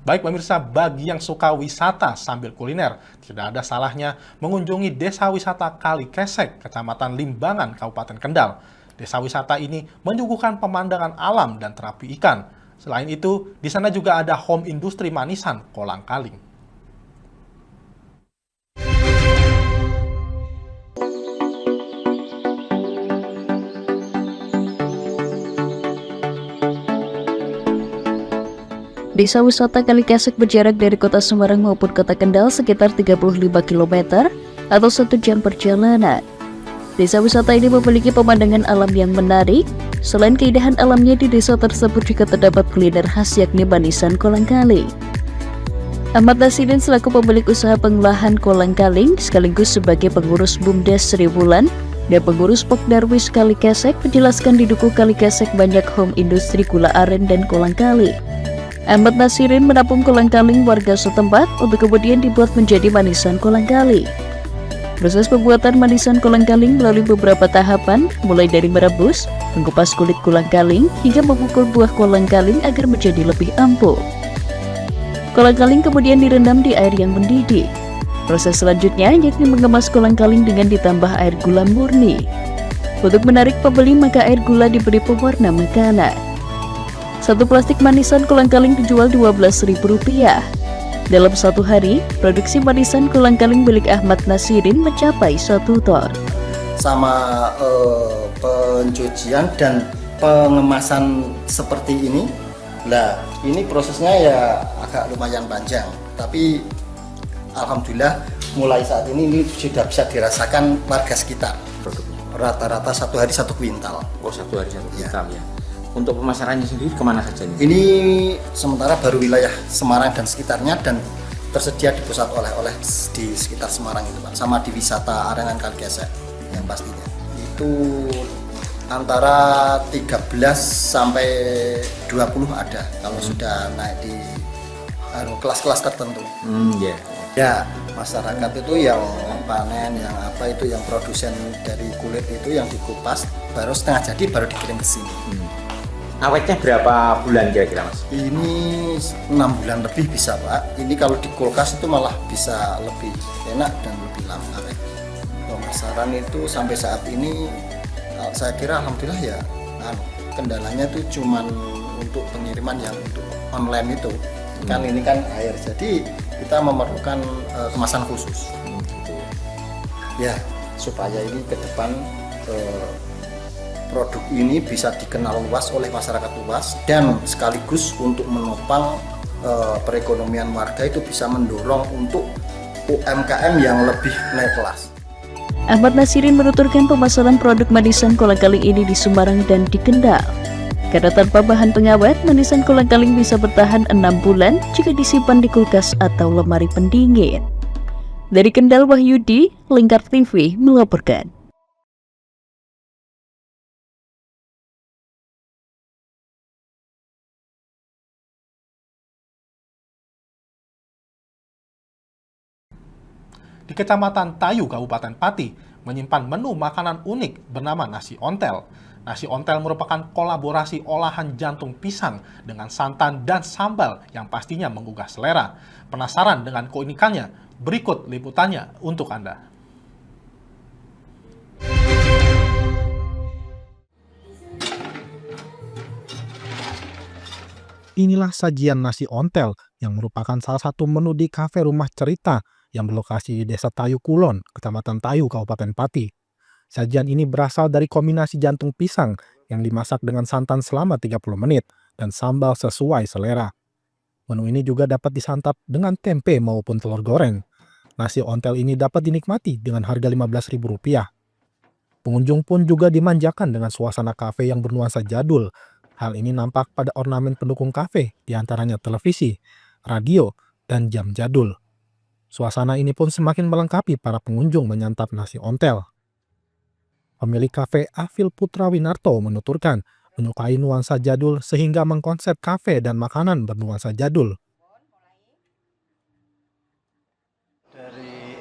Baik pemirsa, bagi yang suka wisata sambil kuliner, tidak ada salahnya mengunjungi Desa Wisata Kali Kesek, Kecamatan Limbangan, Kabupaten Kendal. Desa wisata ini menyuguhkan pemandangan alam dan terapi ikan. Selain itu, di sana juga ada home industri manisan kolang kaling.
Desa wisata Kali Kesek berjarak dari kota Semarang maupun kota Kendal sekitar 35 km atau 1 jam perjalanan. Desa wisata ini memiliki pemandangan alam yang menarik. Selain keindahan alamnya, di desa tersebut juga terdapat kuliner khas yakni manisan kolang kaling. Ahmad Nasirudin selaku pemilik usaha pengolahan kolang kaling sekaligus sebagai pengurus BUMDes Sri Wulan dan pengurus Pokdarwis Kali Kesek menjelaskan di Duku Kali Kesek banyak home industri gula aren dan kolang kaling. Ahmad Nasirudin menampung kolang kaling warga setempat untuk kemudian dibuat menjadi manisan kolang kaling. Proses pembuatan manisan kolang kaling melalui beberapa tahapan, mulai dari merebus, mengupas kulit kolang kaling, hingga memukul buah kolang kaling agar menjadi lebih empuk. Kolang kaling kemudian direndam di air yang mendidih. Proses selanjutnya yakni mengemas kolang kaling dengan ditambah air gula murni. Untuk menarik pembeli maka air gula diberi pewarna makanan. Satu plastik manisan kolang kaling dijual Rp12.000. Dalam satu hari, produksi manisan kolang kaling milik Ahmad Nasirudin mencapai 1 ton.
Sama pencucian dan pengemasan seperti ini, nah ini prosesnya ya agak lumayan panjang. Tapi alhamdulillah mulai saat ini sudah bisa dirasakan warga sekitar. Rata-rata 1 hari 1 kuintal.
Oh, 1 hari 1 kuintal ya. Untuk pemasarannya sendiri kemana saja nih?
Ini sementara baru wilayah Semarang dan sekitarnya dan tersedia di pusat oleh-oleh di sekitar Semarang itu Pak, sama di wisata Arengan Kali Kesek yang pastinya. Itu antara 13 sampai 20 ada kalau sudah naik di kelas-kelas tertentu. Ya, masyarakat itu yang panen, yang apa itu, yang produsen dari kulit itu yang dikupas baru setengah jadi baru dikirim ke sini.
Awetnya berapa bulan kira-kira Mas?
Ini 6 bulan lebih bisa Pak. Ini kalau di kulkas itu malah bisa lebih enak dan lebih lama awet. Pemasaran itu sampai saat ini saya kira alhamdulillah ya kendalanya itu cuman untuk pengiriman yang untuk online itu. Kan ini kan air, jadi kita memerlukan kemasan khusus. Ya, supaya ini ke depan produk ini bisa dikenal luas oleh masyarakat luas dan sekaligus untuk menopang perekonomian warga, itu bisa mendorong untuk UMKM yang lebih naik kelas.
Ahmad Nasirudin menuturkan pemasaran produk manisan kolang kaling ini di Semarang dan di Kendal. Karena tanpa bahan pengawet, manisan kolang kaling bisa bertahan 6 bulan jika disimpan di kulkas atau lemari pendingin. Dari Kendal, Wahyudi, Lingkar TV melaporkan.
Di Kecamatan Tayu, Kabupaten Pati, menyimpan menu makanan unik bernama nasi ontel. Nasi ontel merupakan kolaborasi olahan jantung pisang dengan santan dan sambal yang pastinya menggugah selera. Penasaran dengan keunikannya? Berikut liputannya untuk Anda.
Inilah sajian nasi ontel yang merupakan salah satu menu di kafe Rumah Cerita yang berlokasi di Desa Tayu Kulon, Kecamatan Tayu, Kabupaten Pati. Sajian ini berasal dari kombinasi jantung pisang yang dimasak dengan santan selama 30 menit dan sambal sesuai selera. Menu ini juga dapat disantap dengan tempe maupun telur goreng. Nasi ontel ini dapat dinikmati dengan harga Rp15.000. Pengunjung pun juga dimanjakan dengan suasana kafe yang bernuansa jadul. Hal ini nampak pada ornamen pendukung kafe, diantaranya televisi, radio, dan jam jadul. Suasana ini pun semakin melengkapi para pengunjung menyantap nasi ontel. Pemilik kafe Afil Putra Winarto menuturkan menyukai nuansa jadul sehingga mengkonsep kafe dan makanan bernuansa jadul.
Dari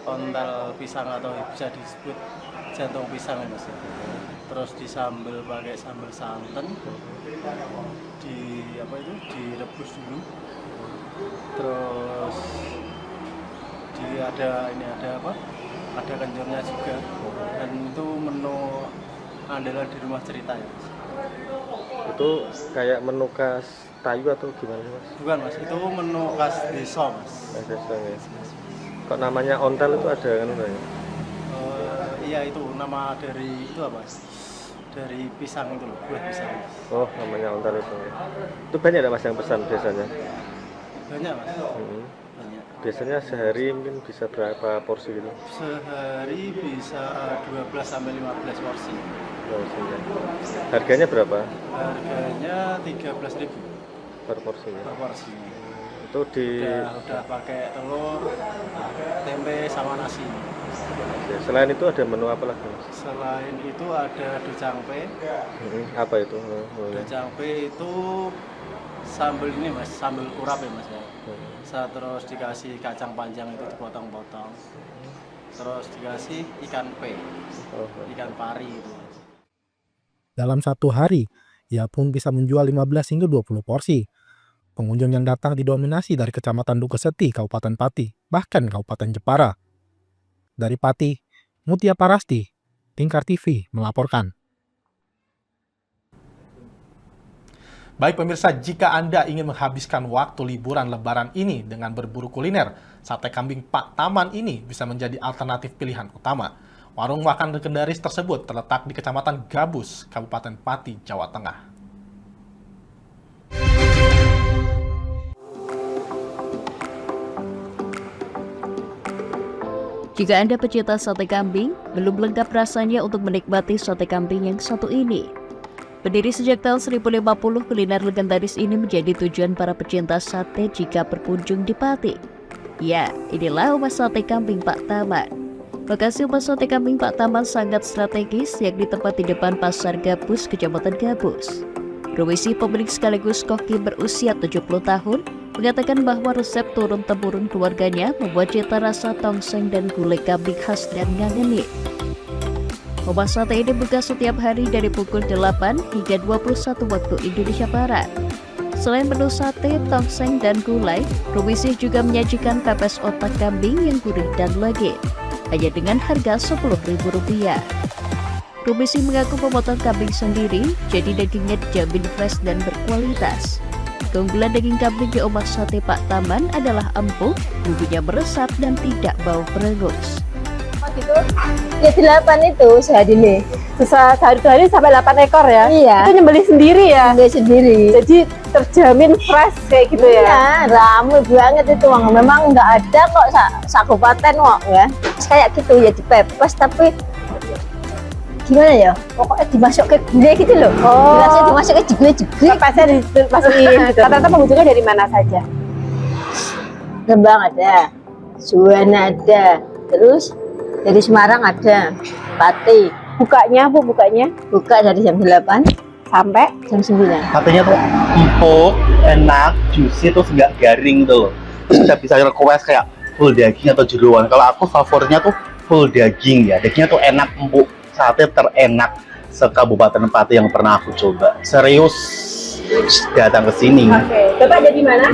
ontel pisang atau bisa disebut jantung pisang ya Mas. Terus disambel pakai sambal santan, direbus dulu. Terus ada kencurnya juga. Dan itu menu andalan di rumah cerita ya Mas.
Itu kayak menu khas Tayu atau gimana Mas?
Bukan Mas, itu menu khas desa Mas.
Desa ya. Kok namanya ontel itu ada kan ya?
Iya itu nama dari itu apa? Dari pisang itu loh, buah pisang.
Oh namanya ontel itu. Itu banyak ada Mas yang pesan biasanya?
Banyak Mas. Banyak.
Biasanya sehari mungkin bisa berapa porsi gitu?
Sehari bisa 12 sampai 15 porsi.
Harganya berapa?
Harganya 13.000
per porsi.
Per porsi.
Itu
udah pakai telur, tempe sama nasi.
Selain itu ada menu apa lagi Mas?
Selain itu ada docangpe.
Apa itu?
Docangpe itu sambal ini Mas, sambal urap ya Mas ya. Terus dikasih kacang panjang itu dipotong-potong. Terus dikasih ikan pe, ikan pari itu.
Dalam satu hari, ia pun bisa menjual 15 hingga 20 porsi. Pengunjung yang datang didominasi dari Kecamatan Dukeseti, Kabupaten Pati, bahkan Kabupaten Jepara. Dari Pati, Mutia Parasti, Lingkar TV melaporkan.
Baik pemirsa, jika Anda ingin menghabiskan waktu liburan lebaran ini dengan berburu kuliner, sate kambing Pak Taman ini bisa menjadi alternatif pilihan utama. Warung makan legendaris tersebut terletak di Kecamatan Gabus, Kabupaten Pati, Jawa Tengah.
Jika Anda pecinta sate kambing, belum lengkap rasanya untuk menikmati sate kambing yang satu ini. Berdiri sejak tahun 1050, kuliner legendaris ini menjadi tujuan para pecinta sate jika berkunjung di Pati. Ya, inilah rumah sate kambing Pak Taman. Lokasi rumah sate kambing Pak Taman sangat strategis, yakni tepat di depan Pasar Gabus, Kecamatan Gabus. Rumisi pemilik sekaligus koki berusia 70 tahun mengatakan bahwa resep turun-temurun keluarganya membuat cita rasa tongseng dan gulai kambing khas dan ngangenin. Rumah sate ini buka setiap hari dari pukul 8 hingga 21 waktu Indonesia Barat. Selain menu sate, tongseng, dan gulai, Rumisi juga menyajikan pepes otak kambing yang gurih dan legit, hanya dengan harga Rp10.000. Rumisi mengaku memotong kambing sendiri, jadi dagingnya dijamin fresh dan berkualitas. Keunggulan daging kambing di rumah sate Pak Taman adalah empuk, bumbunya meresap dan tidak bau perengus.
Itu ya 8 itu sehari ini. Sehari sampai 8 ekor ya? Iya. Itu nyembelih sendiri ya? Nyembelih sendiri. Jadi terjamin fresh kayak gitu ya? Iya, ramai banget itu. Memang nggak ada kok sakupaten kok ya. Kayak gitu ya dipepes tapi gimana ya? Pokoknya dimasuk ke gulai gitu loh. Oh. Biasanya dimasuk ke gulai juga. Pepesnya dimasukin gitu. Rata-rata pengunjungnya dari mana saja? Rembang ada, Juwana ada, terus dari Semarang ada, Pati. Bukanya Bu, bukanya? Buka dari jam 8 sampai jam 9.
Satenya tuh empuk, enak, juicy, terus nggak garing tuh. Terus bisa request kayak full daging atau jeroan. Kalau aku favoritnya tuh full daging ya. Dagingnya tuh enak, empuk. Sate terenak se-Kabupaten Pati yang pernah aku coba. Serius datang ke sini.
Oke. Bapak ada di mana?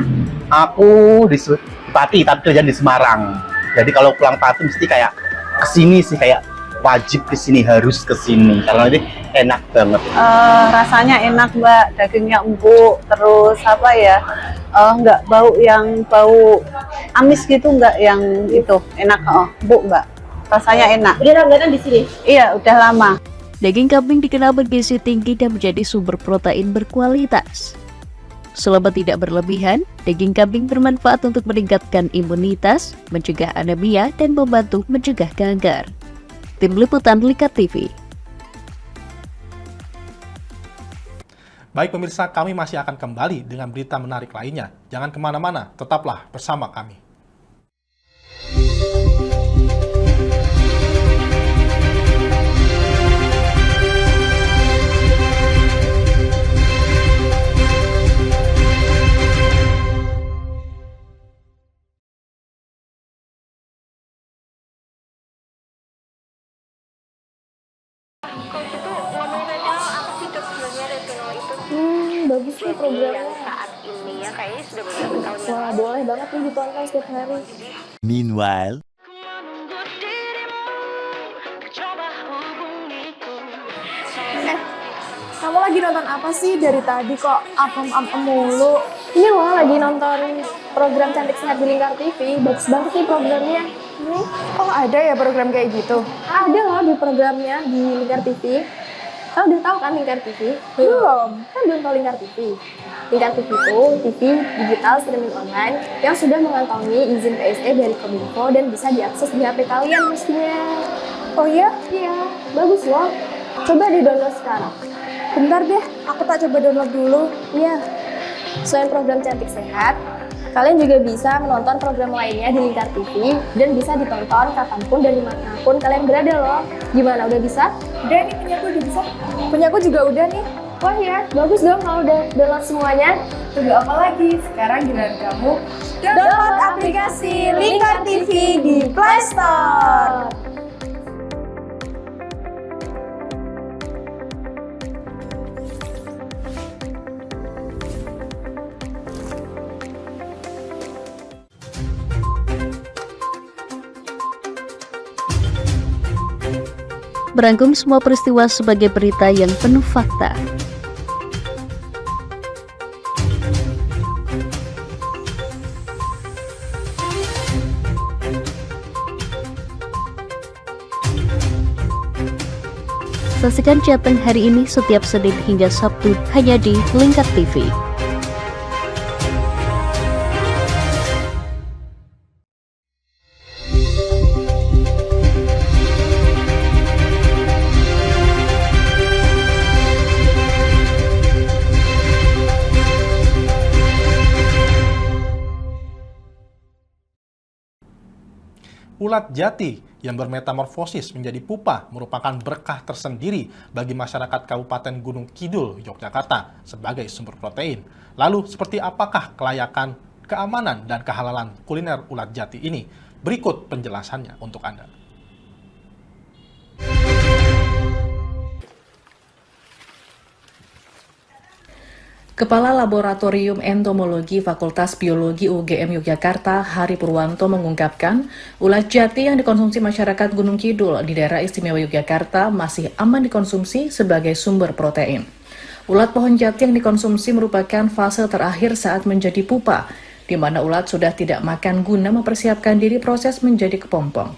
Aku di Pati, tapi kerja di Semarang. Jadi kalau pulang Pati mesti kayak kesini sih, kayak wajib kesini, harus kesini karena ini enak banget.
Rasanya enak Mbak, dagingnya empuk, terus apa ya, nggak bau yang bau amis gitu, nggak yang itu, enak empuk Mbak, rasanya enak. Udah langganan di sini? Iya, udah lama.
Daging kambing dikenal bergizi tinggi dan menjadi sumber protein berkualitas. Selama tidak berlebihan, daging kambing bermanfaat untuk meningkatkan imunitas, mencegah anemia, dan membantu mencegah kanker. Tim Liputan Lingkar TV.
Baik pemirsa, kami masih akan kembali dengan berita menarik lainnya. Jangan kemana-mana, tetaplah bersama kami.
Bagus sih programnya.
Saat ini ya kayaknya sudah beberapa tahun yang
Wah, boleh banget nih ditonton setiap hari.
Meanwhile,
Kamu lagi nonton apa sih dari tadi kok apem-apem mulu? Ini loh lagi nonton program Cantik Sehat di Lingkar TV. Bagus banget sih programnya. Oh, ada ya program kayak gitu? Ada loh di programnya di Lingkar TV. Kau udah tahu kan Lingkar TV? Belum. Kan belum tahu Lingkar TV. Lingkar TV itu TV digital streaming online yang sudah mengantongi izin PSE dari Kominfo dan bisa diakses di HP kalian mestinya. Oh iya? Iya, bagus loh. Coba di-download sekarang. Bentar deh, aku tak coba download dulu. Iya. Selain program Cantik Sehat, kalian juga bisa menonton program lainnya di Lingkar TV dan bisa ditonton kapanpun dan dimanapun kalian berada loh. Gimana, udah bisa? Udah nih, punyaku udah bisa. Punyaku juga udah nih. Wah ya, bagus dong kalau udah download semuanya. Tunggu apa lagi? Sekarang giliran kamu download aplikasi Lingkar TV di Play Store.
Merangkum semua peristiwa sebagai berita yang penuh fakta. Saksikan Jateng hari ini setiap Senin hingga Sabtu hanya di Lingkar TV.
Ulat jati yang bermetamorfosis menjadi pupa merupakan berkah tersendiri bagi masyarakat Kabupaten Gunung Kidul, Yogyakarta sebagai sumber protein. Lalu seperti apakah kelayakan, keamanan, dan kehalalan kuliner ulat jati ini? Berikut penjelasannya untuk Anda.
Kepala Laboratorium Entomologi Fakultas Biologi UGM Yogyakarta, Hari Purwanto mengungkapkan, ulat jati yang dikonsumsi masyarakat Gunung Kidul di daerah istimewa Yogyakarta masih aman dikonsumsi sebagai sumber protein. Ulat pohon jati yang dikonsumsi merupakan fase terakhir saat menjadi pupa, di mana ulat sudah tidak makan guna mempersiapkan diri proses menjadi kepompong.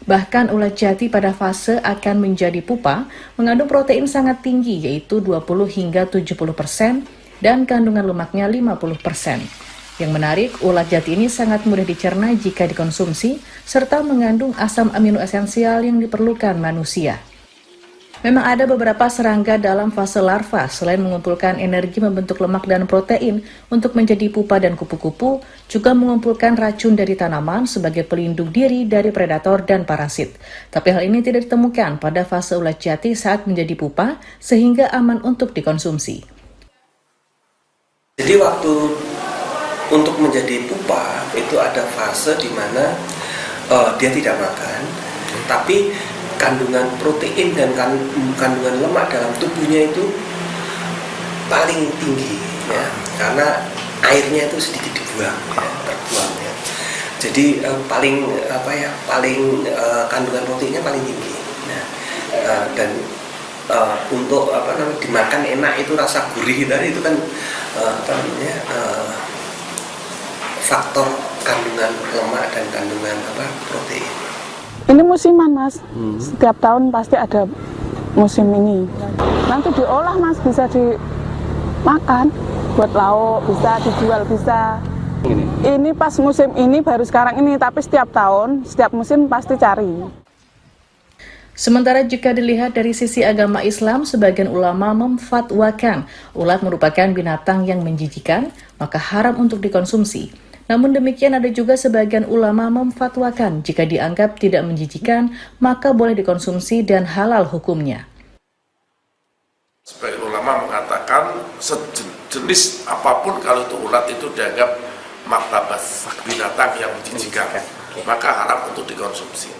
Bahkan ulat jati pada fase akan menjadi pupa mengandung protein sangat tinggi, yaitu 20 hingga 70%, dan kandungan lemaknya 50%. Yang menarik, ulat jati ini sangat mudah dicerna jika dikonsumsi, serta mengandung asam amino esensial yang diperlukan manusia. Memang ada beberapa serangga dalam fase larva, selain mengumpulkan energi membentuk lemak dan protein untuk menjadi pupa dan kupu-kupu, juga mengumpulkan racun dari tanaman sebagai pelindung diri dari predator dan parasit. Tapi hal ini tidak ditemukan pada fase ulat jati saat menjadi pupa, sehingga aman untuk dikonsumsi.
Jadi waktu untuk menjadi pupa itu ada fase di mana dia tidak makan, tapi kandungan protein dan kandungan lemak dalam tubuhnya itu paling tinggi, ya, karena airnya itu sedikit dibuang, ya, terbuang, ya. Jadi paling kandungan proteinnya paling tinggi. Nah, dan untuk dimakan enak itu rasa gurih tadi itu kan faktor kandungan lemak dan kandungan protein.
Ini musiman mas, setiap tahun pasti ada musim ini. Nanti diolah mas, bisa dimakan buat lauk, bisa dijual, bisa. Ini pas musim ini baru sekarang ini, tapi setiap tahun, setiap musim pasti cari.
Sementara jika dilihat dari sisi agama Islam, sebagian ulama memfatwakan ulat merupakan binatang yang menjijikan, maka haram untuk dikonsumsi. Namun demikian ada juga sebagian ulama memfatwakan jika dianggap tidak menjijikan, maka boleh dikonsumsi dan halal hukumnya.
Sebagian ulama mengatakan sejenis apapun kalau itu ulat itu dianggap maktabas, binatang yang menjijikan, maka haram untuk dikonsumsi.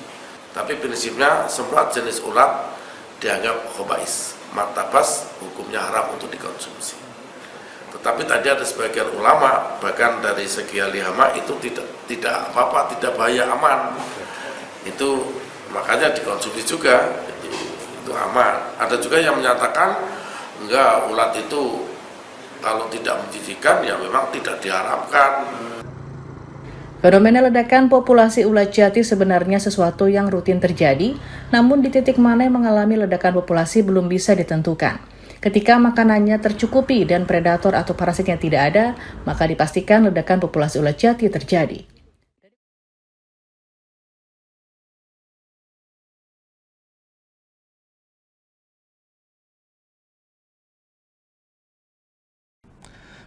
Tapi prinsipnya semua jenis ulat dianggap khobais, maktabas, hukumnya haram untuk dikonsumsi. Tetapi tadi ada sebagian ulama bahkan dari segi alihama itu tidak apa-apa, tidak bahaya, aman. Itu makanya dikonsumsi juga, itu aman. Ada juga yang menyatakan enggak, ulat itu kalau tidak menjijikan ya memang tidak diharamkan.
Fenomena ledakan populasi ulat jati sebenarnya sesuatu yang rutin terjadi, namun di titik mana yang mengalami ledakan populasi belum bisa ditentukan. Ketika makanannya tercukupi dan predator atau parasitnya tidak ada, maka dipastikan ledakan populasi ulat jati terjadi.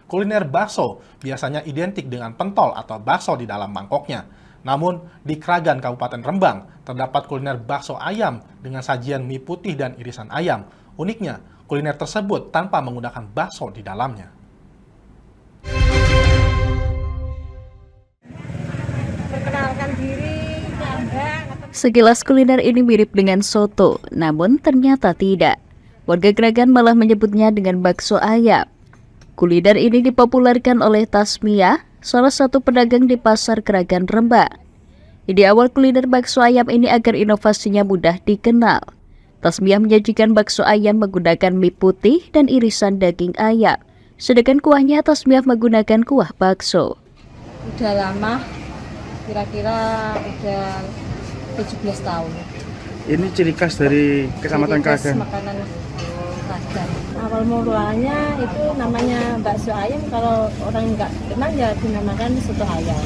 Kuliner bakso biasanya identik dengan pentol atau bakso di dalam mangkoknya. Namun, di Kragan Kabupaten Rembang, terdapat kuliner bakso ayam dengan sajian mie putih dan irisan ayam. Uniknya, kuliner tersebut tanpa menggunakan bakso di dalamnya.
Perkenalkan diri,
Sekilas kuliner ini mirip dengan soto, namun ternyata tidak. Warga Kragan malah menyebutnya dengan bakso ayam. Kuliner ini dipopulerkan oleh Tasmiyah, salah satu pedagang di pasar Kragan Rembang. Ide awal kuliner bakso ayam ini agar inovasinya mudah dikenal. Tasmiyah menyajikan bakso ayam menggunakan mie putih dan irisan daging ayam. Sedangkan kuahnya Tasmiyah menggunakan kuah bakso.
udah lama, kira-kira udah 17 tahun.
Ini ciri khas dari Kecamatan Kragan.
Makanan Kragan. Awal mulanya itu namanya bakso ayam, kalau orang nggak kenal ya dinamakan soto ayam.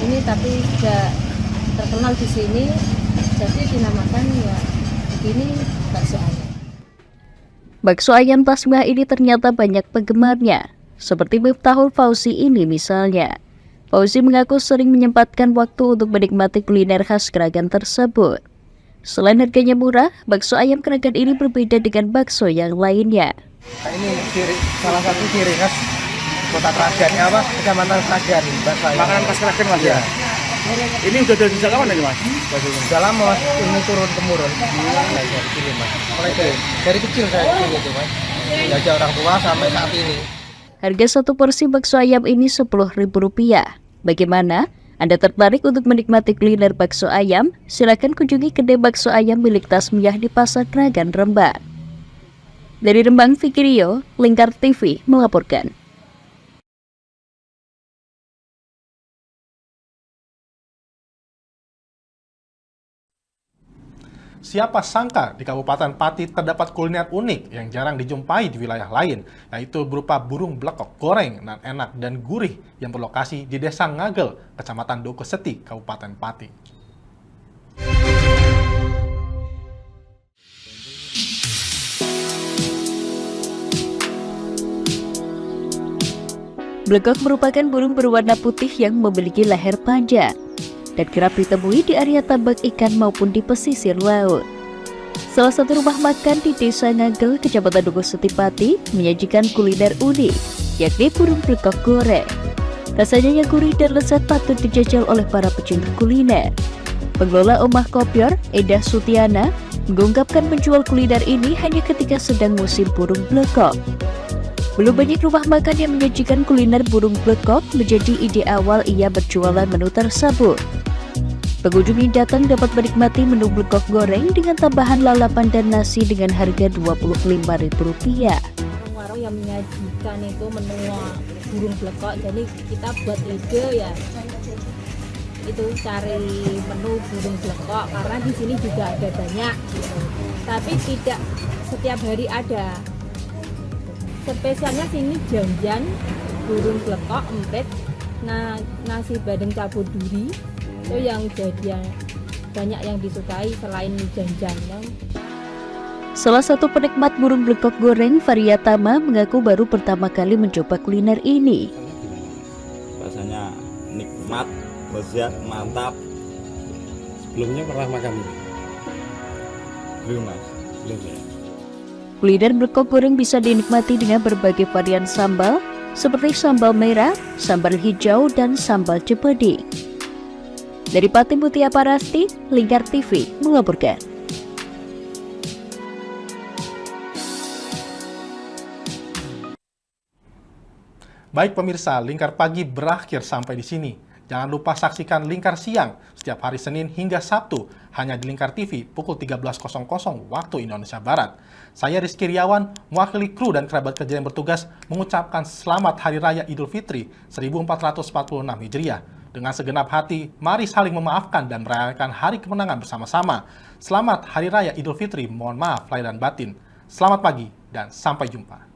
Ini tapi sudah terkenal di sini, jadi dinamakan ya begini bakso ayam.
Bakso ayam Tasmiyah ini ternyata banyak penggemarnya, seperti Miftahul Fauzi ini misalnya. Fauzi mengaku sering menyempatkan waktu untuk menikmati kuliner khas Kragan tersebut. Selain harganya murah, bakso ayam Kragan ini berbeda dengan bakso yang lainnya.
Ini salah satu ciri khas kota Kragan, Kecamatan Kragan, bakso ayam. Makanan khas Kragan mas ya? Ini udah dari sejak kapan ini mas? Sudah lama mas, ini turun temurun. Mulai dari kecil saya kecil itu mas, diajak orang tua sampai saat ini.
Harga satu porsi bakso ayam ini Rp10.000. Bagaimana? Anda tertarik untuk menikmati kuliner bakso ayam? Silakan kunjungi kedai bakso ayam milik Tasmiyah di Pasar Kragan Rembang. Dari Rembang, Fikrio, Lingkar TV melaporkan.
Siapa sangka di Kabupaten Pati terdapat kuliner unik yang jarang dijumpai di wilayah lain, yaitu berupa burung blekok goreng dan enak dan gurih yang berlokasi di Desa Ngagel, Kecamatan Dokeseti, Kabupaten Pati.
Blekok merupakan burung berwarna putih yang memiliki leher panjang dan kerap ditemui di area tambak ikan maupun di pesisir laut. Salah satu rumah makan di Desa Ngagel, Kecamatan Dokeseti Pati, menyajikan kuliner unik, yakni burung blekok goreng. Rasanya yang gurih dan lezat patut dijajal oleh para pecinta kuliner. Pengelola Omah Kopior, Edah Sutiana, mengungkapkan menjual kuliner ini hanya ketika sedang musim burung blekok. Belum banyak rumah makan yang menyajikan kuliner burung blekok, menjadi ide awal ia berjualan menu tersebut. Pengunjung yang datang dapat menikmati menu blekok goreng dengan tambahan lalapan dan nasi dengan harga Rp25.000.
Warung yang menyajikan itu menu burung blekok, jadi kita buat ide ya itu cari menu burung blekok karena di sini juga ada banyak gitu. Tapi tidak setiap hari ada. Spesialnya sini janjan, burung blekok, emprit, nasi bandeng campur duri. Itu yang jadi banyak yang disukai selain janjan.
Salah satu penikmat burung blekok goreng, Variatama, mengaku baru pertama kali mencoba kuliner ini.
Rasanya nikmat, lezat, mantap.
Sebelumnya pernah makan ini?
Belum mas,
Belum ya?
Kuliner blekok goreng bisa dinikmati dengan berbagai varian sambal, seperti sambal merah, sambal hijau, dan sambal cempedi. Dari Pati Mutia Parasti, Lingkar TV melaporkan.
Baik pemirsa, Lingkar Pagi berakhir sampai di sini. Jangan lupa saksikan Lingkar Siang setiap hari Senin hingga Sabtu hanya di Lingkar TV pukul 13.00 waktu Indonesia Barat. Saya Rizky Riawan, mewakili kru dan kerabat kerja yang bertugas mengucapkan selamat Hari Raya Idul Fitri 1446 Hijriah. Dengan segenap hati, mari saling memaafkan dan merayakan hari kemenangan bersama-sama. Selamat Hari Raya Idul Fitri, mohon maaf lahir dan batin. Selamat pagi dan sampai jumpa.